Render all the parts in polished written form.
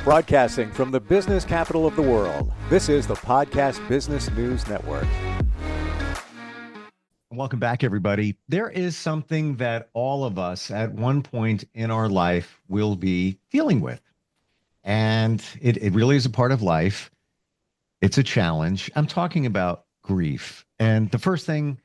Broadcasting from the business capital of the world, this is the Podcast Business News Network. Welcome back, everybody. There is something that all of us at one point in our life will be dealing with. And it really is a part of life. It's a challenge. I'm talking about grief. And the first thing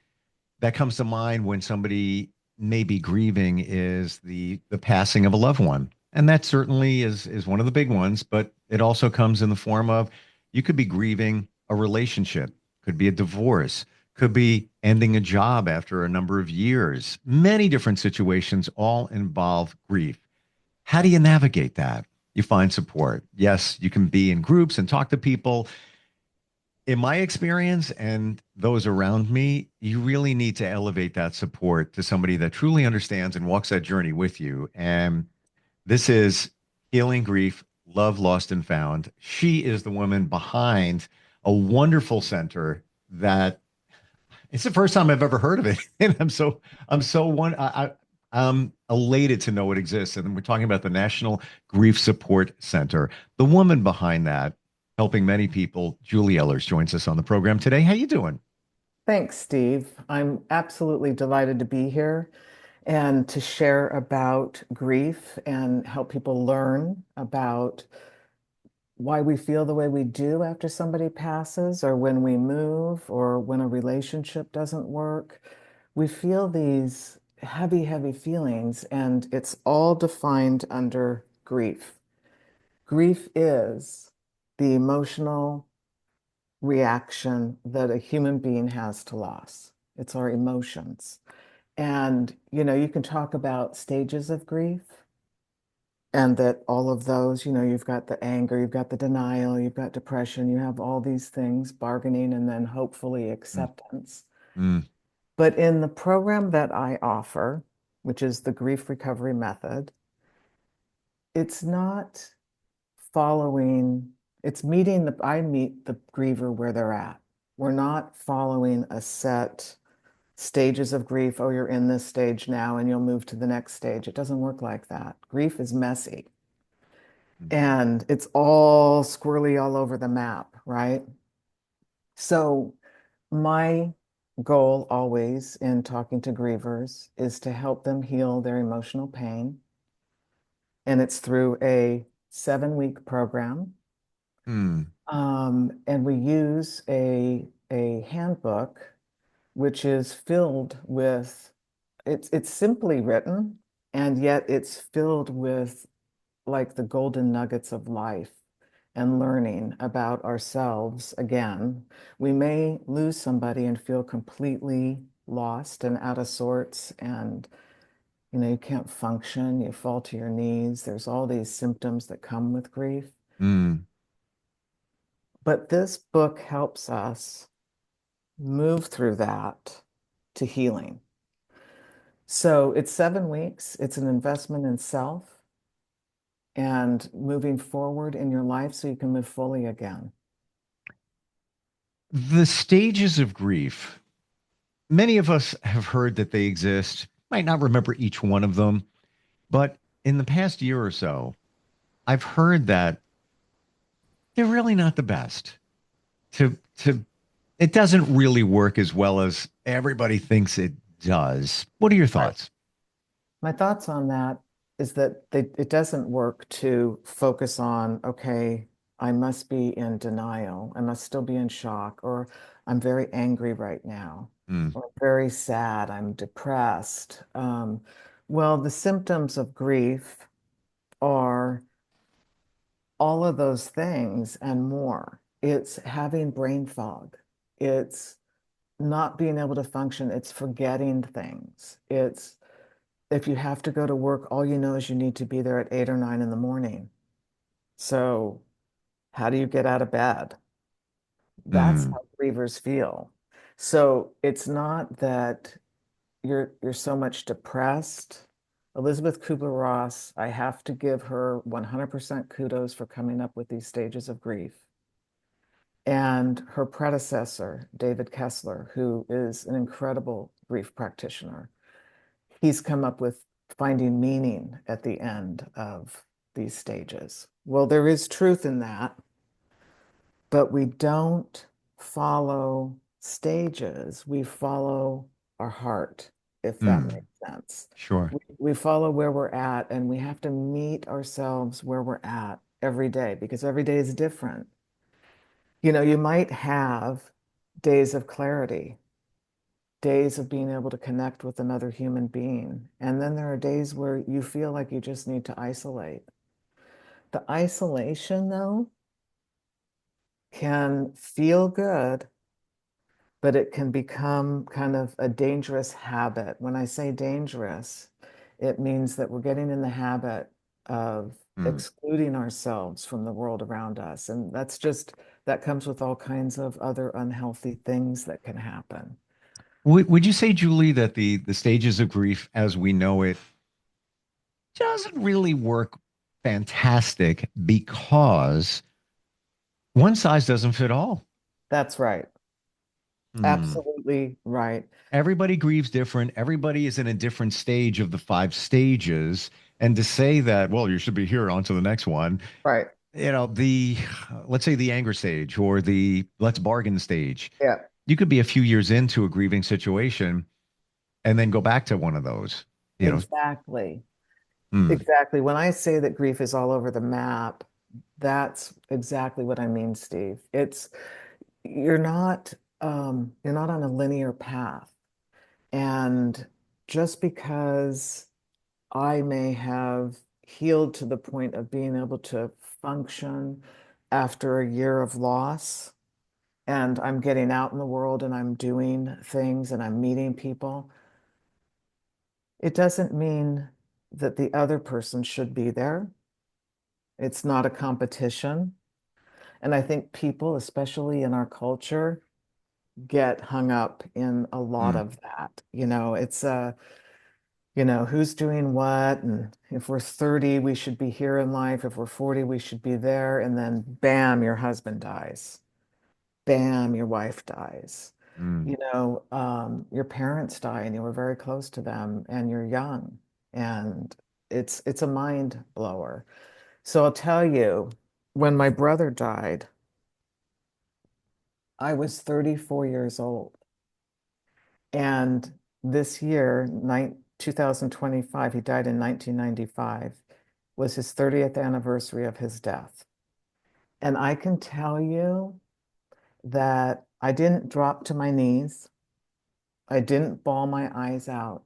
that comes to mind when somebody may be grieving is the passing of a loved one. And that certainly is one of the big ones, but it also comes in the form of you could be grieving a relationship, could be a divorce, could be ending a job after a number of years. Many different situations all involve grief. How do you navigate that? You find support. Yes, you can be in groups and talk to people. In my experience and those around me, you really need to elevate that support to somebody that truly understands and walks that journey with you. And this is Healing Grief, Love Lost and Found. She is the woman behind a wonderful center that it's the first time I've ever heard of it. And I'm elated to know it exists. And we're talking about the National Grief Support Center. The woman behind that, helping many people, Julie Ehlers, joins us on the program today. How you doing? Thanks, Steve. I'm absolutely delighted to be here and to share about grief and help people learn about why we feel the way we do after somebody passes, or when we move, or when a relationship doesn't work. We feel these heavy, heavy feelings, and it's all defined under grief. Grief is the emotional reaction that a human being has to loss. It's our emotions. And, you can talk about stages of grief, and that all of those, you've got the anger, you've got the denial, you've got depression, you have all these things, bargaining, and then hopefully Mm, acceptance. mm, But in the program that I offer, which is the grief recovery method, it's not following, it's meeting I meet the griever where they're at. We're not following a set stages of grief. Oh, you're in this stage now and you'll move to the next stage. It doesn't work like that. Grief is messy mhm. and it's all squirrely all over the map, right? So, my goal always in talking to grievers is to help them heal their emotional pain. And it's through a 7-week program. Mm, And we use a handbook which is filled with it's simply written, and yet it's filled with like the golden nuggets of life and learning about ourselves again. We may lose somebody and feel completely lost and out of sorts, and you can't function, you fall to your knees. There's all these symptoms that come with grief. mm. But this book helps us move through that to healing. So it's 7 weeks. It's an investment in self and moving forward in your life so you can live fully again. The stages of grief, many of us have heard that they exist, might not remember each one of them, but in the past year or so, I've heard that they're really not the best. To it doesn't really work as well as everybody thinks it does. What are your Right. thoughts? My thoughts on that is that it doesn't work to focus on, okay, I must be in denial. I must still be in shock, or I'm very angry right now, Mm, or I'm very sad. I'm depressed. Well, the symptoms of grief are all of those things and more. It's having brain fog. It's not being able to function. It's forgetting things. It's if you have to go to work, all you know is you need to be there at 8 or 9 in the morning. So, how do you get out of bed? That's mm, how grievers feel. So, it's not that you're so much depressed. Elizabeth Kubler-Ross, I have to give her 100% kudos for coming up with these stages of grief. And her predecessor, David Kessler, who is an incredible grief practitioner, he's come up with finding meaning at the end of these stages. Well, there is truth in that, but we don't follow stages. We follow our heart, if that Mm, makes sense. sure. We follow where we're at, and we have to meet ourselves where we're at every day because every day is different. You might have days of clarity, days of being able to connect with another human being. And then there are days where you feel like you just need to isolate. The isolation, though, can feel good, but it can become kind of a dangerous habit. When I say dangerous, it means that we're getting in the habit of Mm. excluding ourselves from the world around us. And that comes with all kinds of other unhealthy things that can happen. Would you say, Julie, that the stages of grief as we know it doesn't really work fantastic because one size doesn't fit all? That's right. Hmm. Absolutely right. Everybody grieves different. Everybody is in a different stage of the five stages. And to say that, well, you should be here on to the next one, Right. let's say the anger stage or the let's bargain stage, Yeah, you could be a few years into a grieving situation and then go back to one of those, you know. exactly. Hmm, Exactly. When I say that grief is all over the map, that's exactly what I mean, Steve. You're not you're not on a linear path. And just because I may have healed to the point of being able to function after a year of loss, and I'm getting out in the world and I'm doing things and I'm meeting people, it doesn't mean that the other person should be there. It's not a competition. And I think people, especially in our culture, get hung up in a lot hmm, of that. Who's doing what? And if we're 30, we should be here in life. If we're 40, we should be there. And then bam, your husband dies. Bam, your wife dies. hmm. Your parents die and you were very close to them and you're young. And it's a mind blower. So I'll tell you, when my brother died, I was 34 years old. And this year, 2025, he died in 1995, was his 30th anniversary of his death. And I can tell you that I didn't drop to my knees. I didn't bawl my eyes out.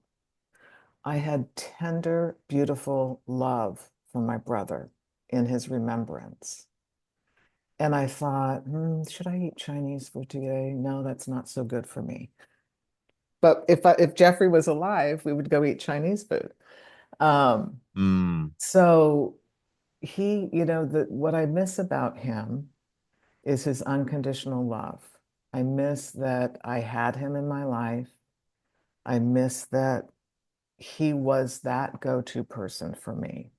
I had tender, beautiful love for my brother in his remembrance. And I thought, should I eat Chinese food today? No, that's not so good for me. But if Jeffrey was alive, we would go eat Chinese food. Um, Mm, so what I miss about him is his unconditional love. I miss that I had him in my life. I miss that he was that go-to person for me.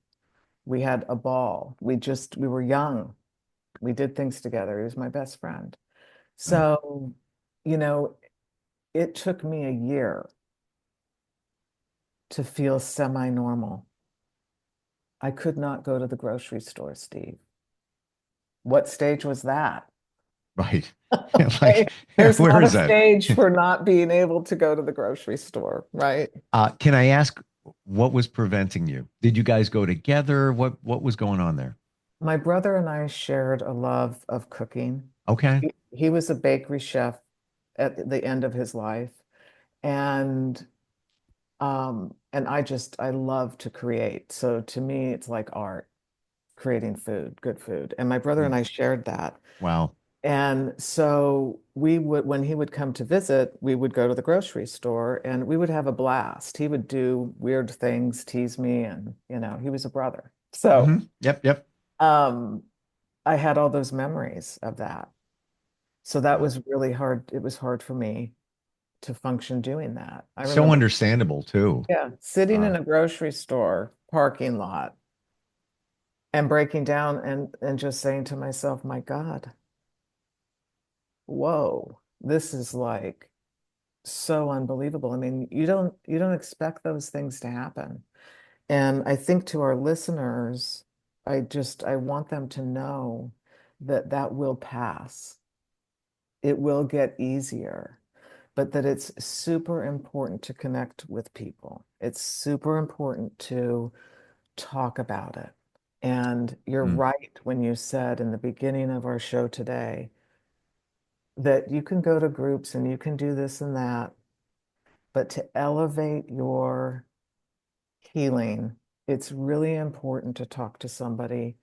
We had a ball. We were young. We did things together. He was my best friend. mm, So, you know, it took me a year to feel semi-normal. I could not go to the grocery store, Steve. What stage was that? right. Okay. Like, There's where not a is that? stage for not being able to go to the grocery store, right? Can I ask what was preventing you? Did you guys go together? What was going on there? My brother and I shared a love of cooking. Okay. He was a bakery chef at the end of his life. And I love to create. So to me, it's like art, creating food, good food. And my brother Mm, and I shared that. wow. And so when he would come to visit, we would go to the grocery store and we would have a blast. He would do weird things, tease me, and he was a brother. So Yep, yep. um, I had all those memories of that. So that Wow. was really hard. It was hard for me to function doing that. I So remember, understandable too. yeah, sitting Uh, in a grocery store parking lot and breaking down and just saying to myself, my God, whoa, this is like so unbelievable. I mean, you don't expect those things to happen. And I think to our listeners, I want them to know that that will pass. It will get easier, but that it's super important to connect with people. It's super important to talk about it. And you're Mm, right when you said in the beginning of our show today that you can go to groups and you can do this and that, but to elevate your healing, it's really important to talk to somebody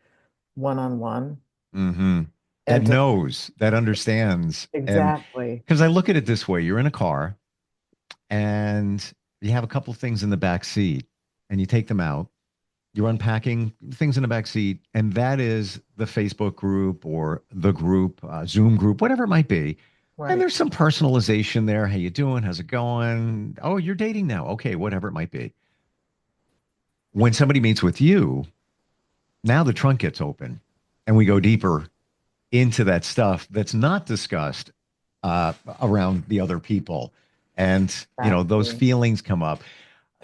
one on one hmm. That and to knows, that understands. And exactly. because I look at it this way, you're in a car and you have a couple things in the back seat and you take them out. You're unpacking things in the back seat, and that is the Facebook group or the group, Zoom group, whatever it might be. And Right. there's some personalization there. How you doing? How's it going? Oh, you're dating now. Okay, whatever it might be. When somebody meets with you, now the trunk gets open, and we go deeper into that stuff that's not discussed uh, around the other people, and those Exactly. feelings come up.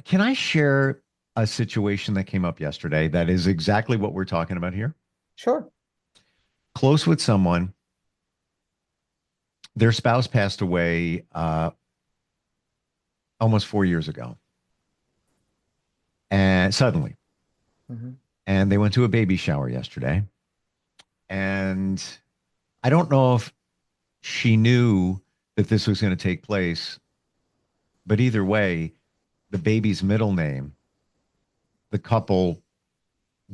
Can I share a situation that came up yesterday that is exactly what we're talking about here? Sure. Close with someone, their spouse passed away almost 4 years ago, and suddenly, Hmm. and they went to a baby shower yesterday. And I don't know if she knew that this was going to take place, but either way, the baby's middle name, the couple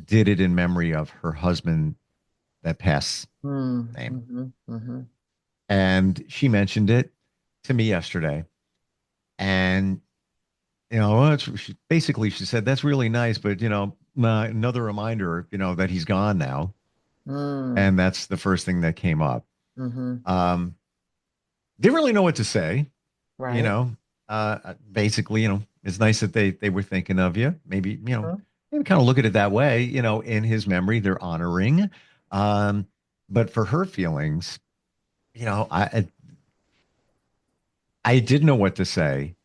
did it in memory of her husband that passed name. Mm-hmm. Hmm. And she mentioned it to me yesterday. And well, basically she said that's really nice, but another reminder, that he's gone now, Mm. and that's the first thing that came up. Hmm. Um, didn't really know what to say, you Right. know. Basically, it's nice that they were thinking of you. Mhm. Maybe kind of look at it that way. In his memory, they're honoring. Um, but for her feelings, I didn't know what to say.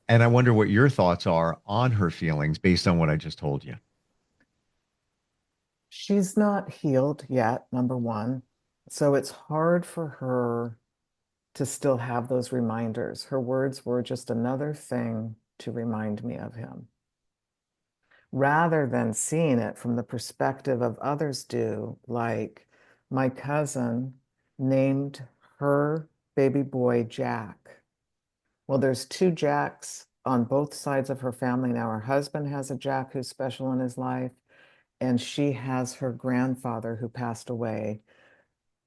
And I wonder what your thoughts are on her feelings based on what I just told you. She's not healed yet, number one. So it's hard for her to still have those reminders. Her words were just another thing to remind me of him, rather than seeing it from the perspective of others do, like my cousin named her baby boy Jack. Well, there's two Jacks on both sides of her family now. Her husband has a Jack who's special in his life, and she has her grandfather who passed away,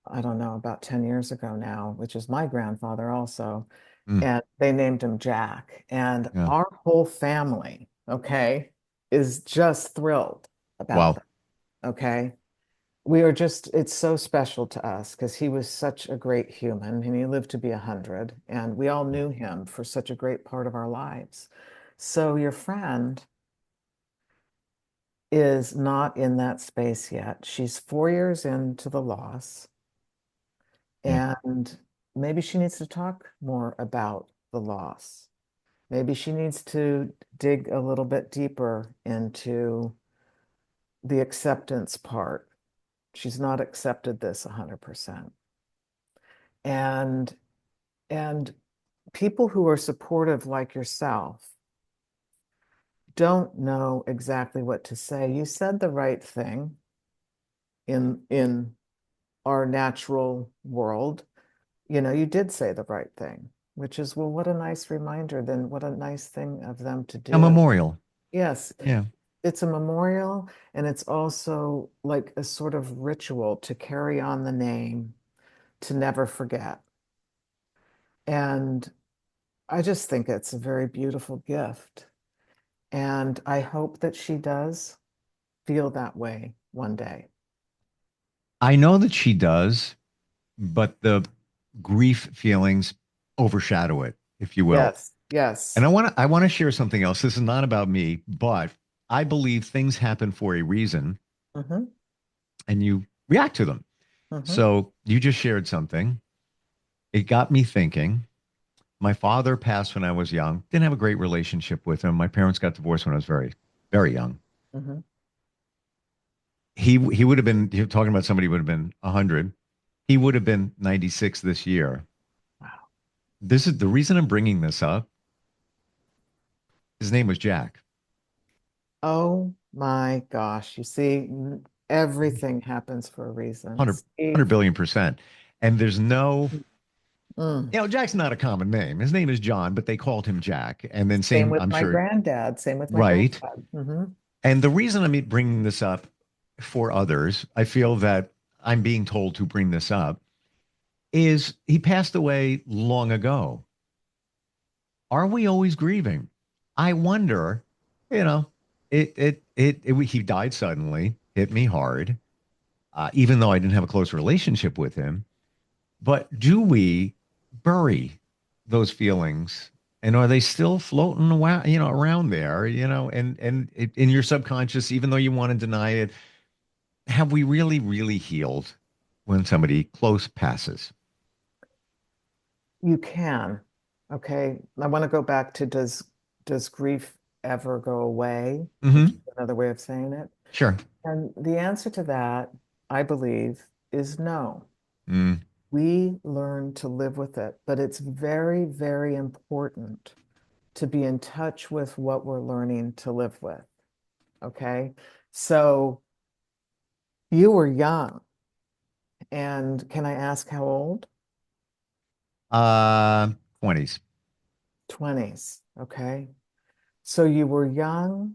I don't know, about 10 years ago now, which is my grandfather also. Mm, And they named him Jack. And yeah. our whole family, okay, is just thrilled about Wow. that. Okay. We are just, it's so special to us because he was such a great human and he lived to be 100. And we all knew him for such a great part of our lives. So your friend is not in that space yet. She's 4 years into the loss, Yeah. and maybe she needs to talk more about the loss. Maybe she needs to dig a little bit deeper into the acceptance part. She's not accepted this 100%. And and people who are supportive like yourself don't know exactly what to say. You said the right thing in our natural world. You did say the right thing, which is, well, what a nice reminder, then what a nice thing of them to A do. memorial. Yes, Yeah. it's a memorial, and it's also like a sort of ritual to carry on the name, to never forget. And I just think it's a very beautiful gift. And I hope that she does feel that way one day. I know that she does, but the grief feelings overshadow it, if you will. Yes, And yes. I want to share something else. This is not about me, but I believe things happen for a reason Hmm. and you react to them. Hmm. So you just shared something. It got me thinking. My father passed when I was young. Didn't have a great relationship with him. My parents got divorced when I was very, very young. Hmm. he would have been, you're talking about somebody who would have been 100. He would have been 96 this year. Wow. This is the reason I'm bringing this up. His name was Jack. Oh my gosh. You see, everything happens for a reason. 100 Steve. billion%. And there's no, Mm. Jack's not a common name. His name is John, but they called him Jack. And then Same same, with I'm my sure, granddad. Same with my right. granddad. Hmm. And the reason I'm bringing this up for others, I feel that I'm being told to bring this up, is he passed away long ago. Are we always grieving? I wonder, you know, he died suddenly, hit me hard, even though I didn't have a close relationship with him. But do we bury those feelings? And are they still floating around, around there, in your subconscious, even though you want to deny it? Have we really, really healed when somebody close passes? You can. Okay. I want to go back to does grief ever go away? Which Hmm. is another way of saying it. Sure. And the answer to that, I believe, is no. Mm. We learn to live with it, but it's very, very important to be in touch with what we're learning to live with. Okay. So you were young, and can I ask how old? Uh, 20s. 20s. Okay. So you were young,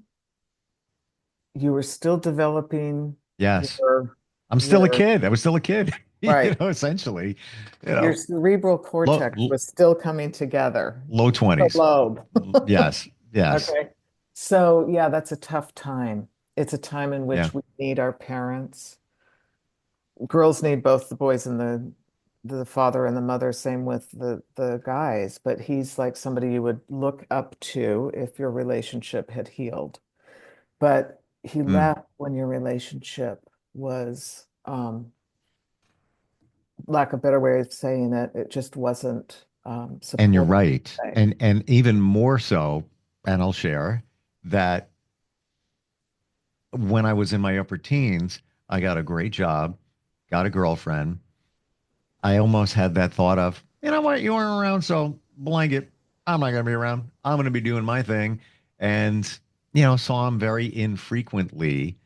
you were still developing Yes. your I'm still a your kid. I was still a kid, right. essentially, Your cerebral low, cortex was still coming together. low The 20s. lobe. Yes. Yes. Okay. So yeah, that's a tough time. It's a time in Yeah. which we need our parents. Girls need both the boys and the father and the mother, same with the guys, but he's like somebody you would look up to if your relationship had healed. But he Mm. left when your relationship was, lack of a better way of saying it, it just wasn't And you're supportive. right. And even more so, and I'll share that when I was in my upper teens, I got a great job, got a girlfriend. I almost had that thought of, you know what, you weren't around, so blanket. I'm not going to be around. I'm going to be doing my thing. And, saw him very infrequently.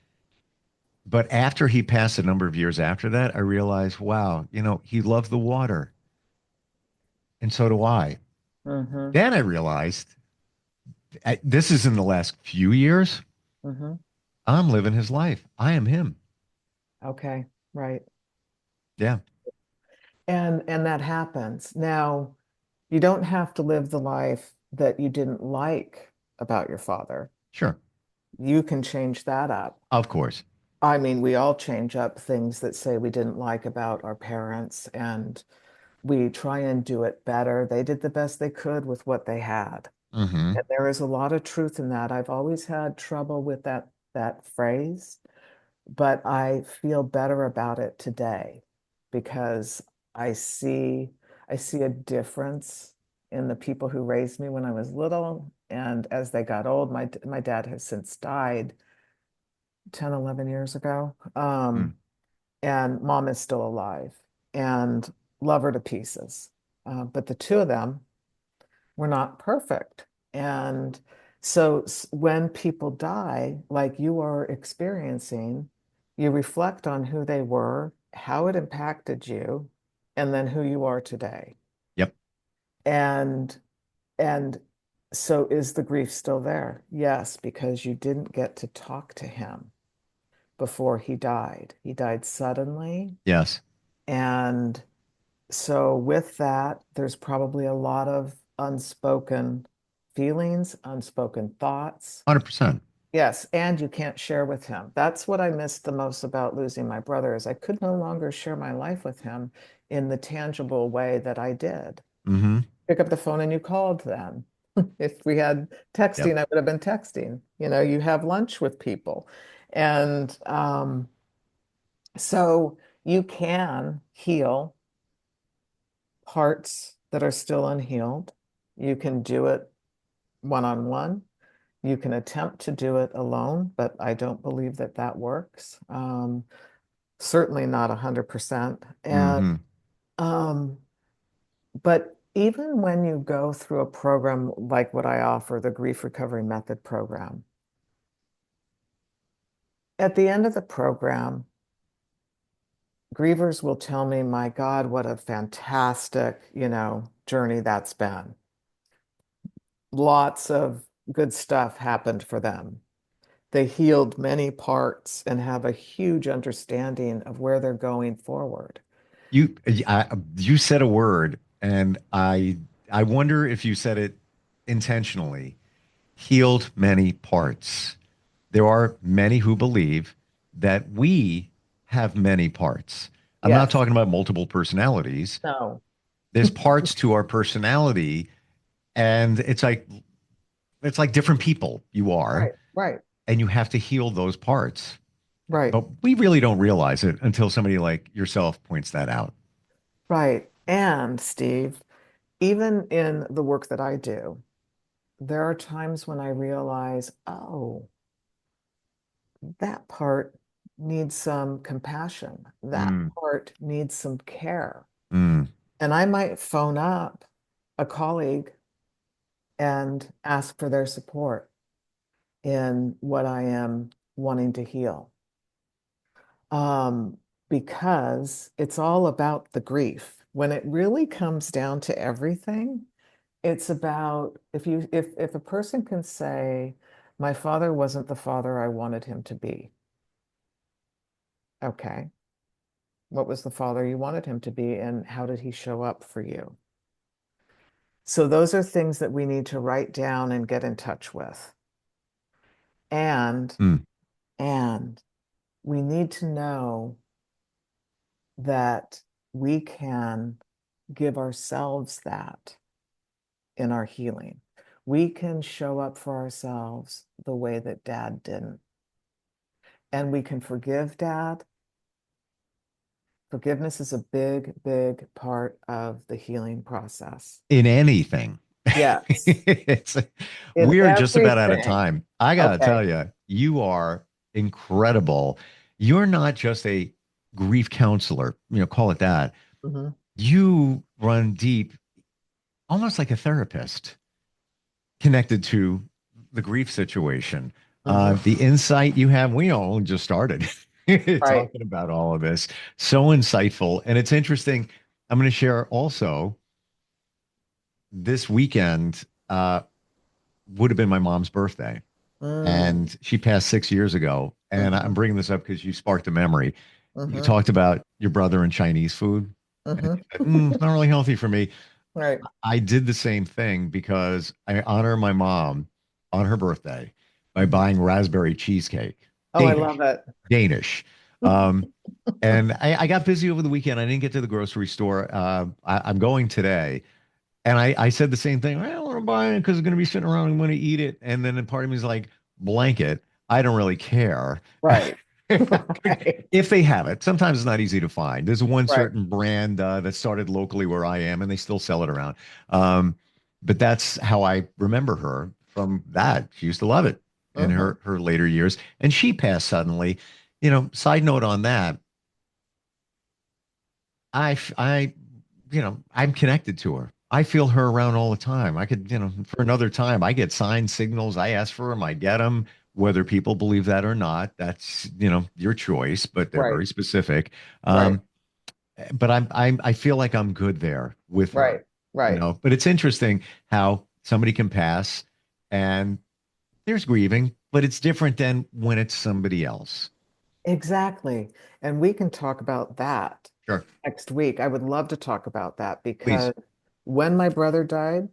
But after he passed, a number of years after that, I realized, wow, he loved the water. And so do I. Hmm. Then I realized, this is in the last few years, Hmm. I'm living his life. I am him. Okay, right. Yeah, And that happens. Now, you don't have to live the life that you didn't like about your father. sure. You can change that up. Of course. I mean, we all change up things that say we didn't like about our parents, and we try and do it better. They did the best they could with what they had. Hmm. And there is a lot of truth in that. I've always had trouble with that phrase, but I feel better about it today because I see I see a difference in the people who raised me when I was little, and as they got old, my dad has since died 10, 11 years ago. Mm. And mom is still alive and love her to pieces. But the two of them were not perfect. And so when people die, like you are experiencing, you reflect on who they were, how it impacted you, and then who you are today. Yep. And and so is the grief still there? Yes, because you didn't get to talk to him before he died. He died suddenly. Yes. And so, with that, there's probably a lot of unspoken feelings, unspoken thoughts. 100%. Yes, and you can't share with him. That's what I missed the most about losing my brother is I could no longer share my life with him in the tangible way that I did. Hmm. Pick up the phone and you called then. If we had texting, Yep. I would have been texting. You have lunch with people. And so you can heal parts that are still unhealed. You can do it one on one. You can attempt to do it alone, but I don't believe that that works. Certainly not 100%. And Hmm. um, but even when you go through a program like what I offer, the Grief Recovery Method program, at the end of the program, grievers will tell me, my God, what a fantastic, journey that's been. Lots of good stuff happened for them. They healed many parts and have a huge understanding of where they're going forward. You you said a word, and I wonder if you said it intentionally. Healed many parts. There are many who believe that we have many parts. I'm not Yes. talking about multiple personalities. No. There's parts to our personality, and it's like different people you are, Right, right, and you have to heal those parts. right, But we really don't realize it until somebody like yourself points that out. right. And Steve, even in the work that I do, there are times when I realize, oh, that part needs some compassion. That Mm, part needs some care. mm. And I might phone up a colleague and ask for their support in what I am wanting to heal. Um, because it's all about the grief. When it really comes down to everything, it's about if a person can say, my father wasn't the father I wanted him to be. Okay. What was the father you wanted him to be, and how did he show up for you? So those are things that we need to write down and get in touch with. And Mm. and we need to know that we can give ourselves that in our healing. We can show up for ourselves the way that dad didn't. And we can forgive dad. Forgiveness is a big, big part of the healing process. In anything. Yes, It's, in we're just about out of everything. time. I gotta Okay. tell you, you are incredible. You're not just a grief counselor, call it that. Mhm, You run deep, almost like a therapist connected to the grief situation. mhm. The insight you have, we all just started Right. talking about all of this. So insightful. And it's interesting. I'm going to share also this weekend would have been my mom's birthday, Mm, and she passed 6 years ago. And I'm mhm, bringing this up because you sparked a memory. You mhm, talked about your brother and Chinese food, and mhm. you said, it's not really healthy for me. Right. I did the same thing because I honor my mom on her birthday by Mhm. buying raspberry cheesecake. Oh, I love Danish, it. Danish. Um, and I got busy over the weekend. I didn't get to the grocery store. I'm going today. And I said the same thing. Well, I'm buying it because it's going to be sitting around. I'm going to eat it. And then a part of me is like, blanket. I don't really care. Right. Right. If they have it, sometimes it's not easy to find. There's one Right. certain brand that started locally where I am, and they still sell it around. Um, but that's how I remember her from that. She used to love it in Mhm. her later years, and she passed suddenly. Side note on that, I, I'm connected to her. I feel her around all the time. I could, for another time, I get sign signals. I ask for them. I get them. Whether people believe that or not, that's, your choice, but they're Right. very specific. Right. Um, but I feel like I'm good there with her, Right. Right. but it's interesting how somebody can pass and there's grieving, but it's different than when it's somebody else. Exactly. And we can talk about that Sure. next week. I would love to talk about that Please. because when my brother died,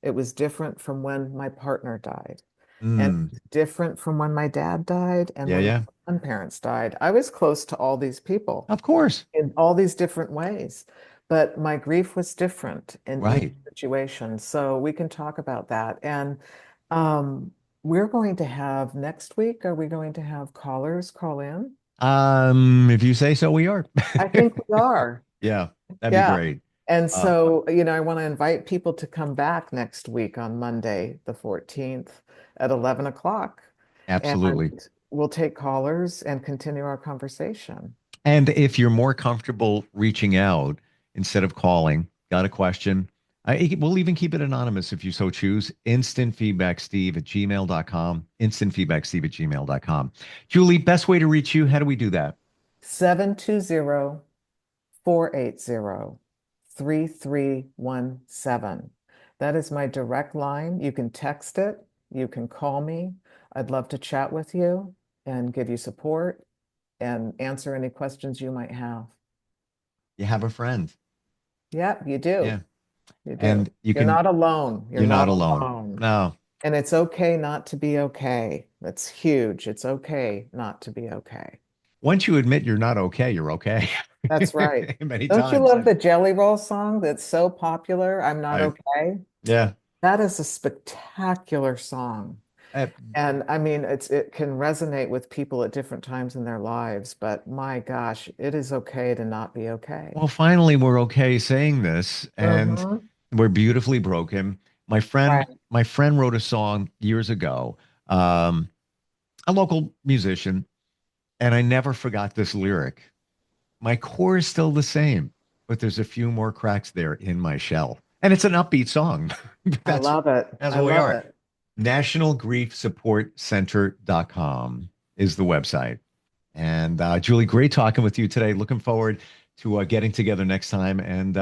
it was different from when my partner died. And Mm, it's different from when my dad died and yeah, when my yeah. grandparents died. I was close to all these people Of course. in all these different ways, but my grief was different in each Right. situation. So we can talk about that. And um, we're going to have next week, are we going to have callers call in? If you say so, we are. I think we are. Yeah, that'd be Yeah. great. And Uh, so, I want to invite people to come back next week on Monday, the 14th. at 11 o'clock. Absolutely. And we'll take callers and continue our conversation. And if you're more comfortable reaching out instead of calling, got a question, we'll even keep it anonymous if you so choose. Instantfeedbacksteve@gmail.com. Instantfeedbacksteve@gmail.com. Julie, best way to reach you, how do we do that? 720-480-3317. That is my direct line. You can text it. You can call me. I'd love to chat with you and give you support and answer any questions you might have. You have a friend. Yep, you do. Yeah. You do. And You're not alone. you're not alone. No. And it's okay not to be okay. That's huge. It's okay not to be okay. Once you admit you're not okay, you're okay. That's right. Many Don't you times. love the Jelly Roll song that's so popular? I'm not okay. Yeah. That is a spectacular song. Uh, And I mean, it can resonate with people at different times in their lives, but my gosh, it is okay to not be okay. well, finally, we're okay saying this, and Mhm. we're beautifully broken. My friend, Right. my friend wrote a song years ago, a local musician, and I never forgot this lyric. My core is still the same, but there's a few more cracks there in my shell. And it's an upbeat song. I love it. That's I what we love are. it. NationalGriefSupportCenter.com is the website. And Julie, great talking with you today. Looking forward to getting together next time and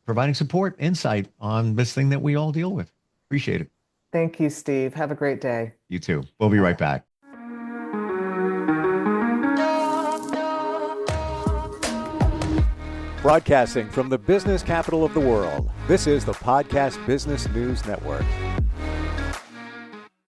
providing support, insight on this thing that we all deal with. Appreciate it. Thank you, Steve. Have a great day. You too. We'll be right back. Broadcasting from the business capital of the world, this is the Podcast Business News Network.